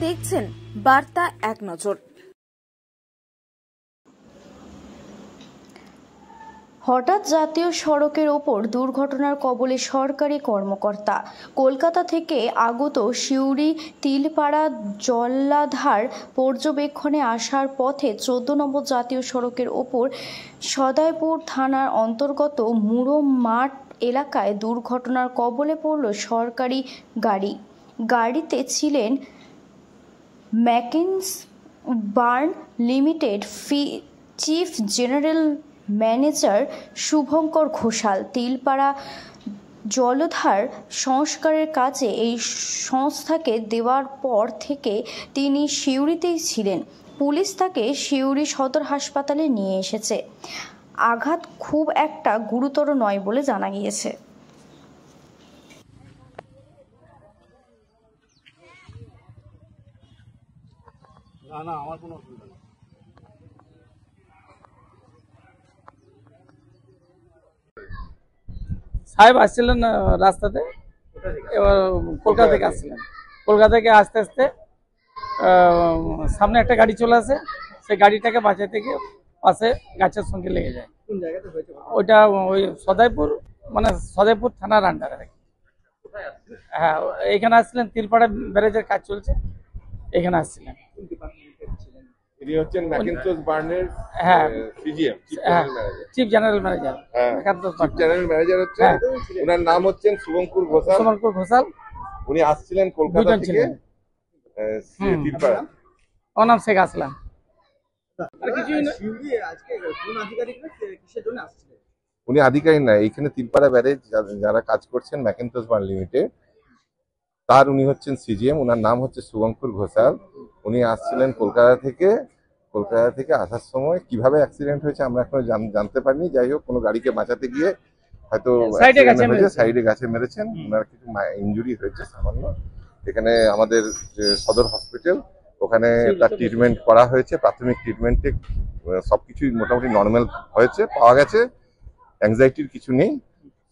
দেখছেন বার্তা এক নজর। হঠাৎ জাতীয় সড়কের ওপর দুর্ঘটনার কবলে সরকারি কর্মকর্তা। কলকাতা থেকে আগত সিউড়ি তিলপাড়া জলাধার পর্যবেক্ষণে আসার পথে ১৪ নম্বর জাতীয় সড়কের ওপর সদয়পুর থানার অন্তর্গত মুড়ো মাঠ এলাকায় দুর্ঘটনার কবলে পড়ল সরকারি গাড়ি। গাড়িতে ছিলেন ম্যাকিন্স burn limited chief general manager Shubhankar Ghoshal. Tilpara জলাধার সংস্কারের কাজে এই সংস্থাকে দেওয়ার পর থেকে তিনি সিউড়িতেই ছিলেন। পুলিশ তাকে সিউড়ি সদর হাসপাতালে নিয়ে এসেছে। আঘাত খুব একটা গুরুতর নয় বলে জানা গিয়েছে। না আমার কোনো অসুবিধা নেই। সাহেব আসছিলেন রাস্তাতে, এবার কলকাতা থেকে আসছিলেন। কলকাতা থেকে আস্তে আস্তে সামনে একটা গাড়ি চলে আসে, সেই গাড়িটাকে বাঁচাতে গিয়ে পাশে গাছের সঙ্গে লেগে যায়। কোন জায়গাতে হয়েছে? ওইটা ওই সদয়পুর, মানে সদয়পুর থানার আন্ডারে। হ্যাঁ, এখানে আসছিলেন, তিলপাড়া ব্যারেজের কাজ চলছে, এখানে আসছিলেন। ইনি হচ্ছেন ম্যাকিন্টশ বার্নের CGM, chief general manager. Chief general manager হচ্ছে, ওনার নাম হচ্ছেন শুভঙ্কর ঘোষাল। শুভঙ্কর ঘোষাল উনি আসছিলেন কলকাতা থেকে তিলপাড়া। ওর নাম শেখ আসলাম। উনি আধিকারিক না, এইখানে তিলপাড়া ব্যারেজ যারা কাজ করছেন ম্যাকিন্টশ বার্ন লিমিটেড, তার উনি হচ্ছেন সিজিএম। ওনার নাম হচ্ছে শুভঙ্কর ঘোষাল। উনি আসছিলেন কলকাতা থেকে আসার সময় কিভাবে অ্যাক্সিডেন্ট হয়েছে আমরা এখনো জানতে পারিনি। যাই হোক, কোনো গাড়িকে বাঁচাতে গিয়ে হয়তো সাইডে গাছে মেরেছেন। ওনার কিছু ইনজুরি হয়েছে সামান্য। এখানে আমাদের যে সদর হসপিটাল, ওখানে তার ট্রিটমেন্ট করা হয়েছে। প্রাথমিক ট্রিটমেন্টে সবকিছুই মোটামুটি নর্মাল হয়েছে, পাওয়া গেছে। অ্যাংজাইটির কিছু নেই।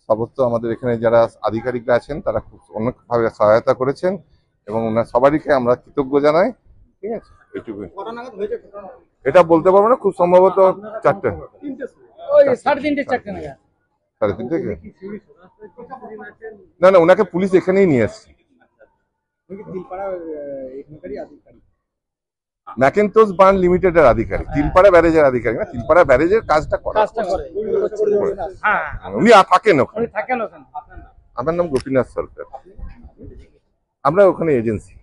সমস্ত আমাদের এখানে যারা আধিকারিকরা আছেন তারা খুব অনেকভাবে সহায়তা করেছেন এবং ওনার সবারইকে আমরা কৃতজ্ঞ জানাই। ঠিক আছে, এইটুকুই। এটা বলতে পারবো না, খুব সম্ভবত ৪টে, 3:30 না, ওনাকে পুলিশ এখানেই নিয়ে এসছে। ম্যাকিন্টশ বার্ন লিমিটেডের আধিকারিক, তিলপাড়া ব্যারেজের আধিকারিক না, তিলপাড়া ব্যারেজের কাজটা করে। উনি থাকেন ওখানে। আমার নাম গোপীনাথ সরকার, আমরা ওখানে এজেন্সি।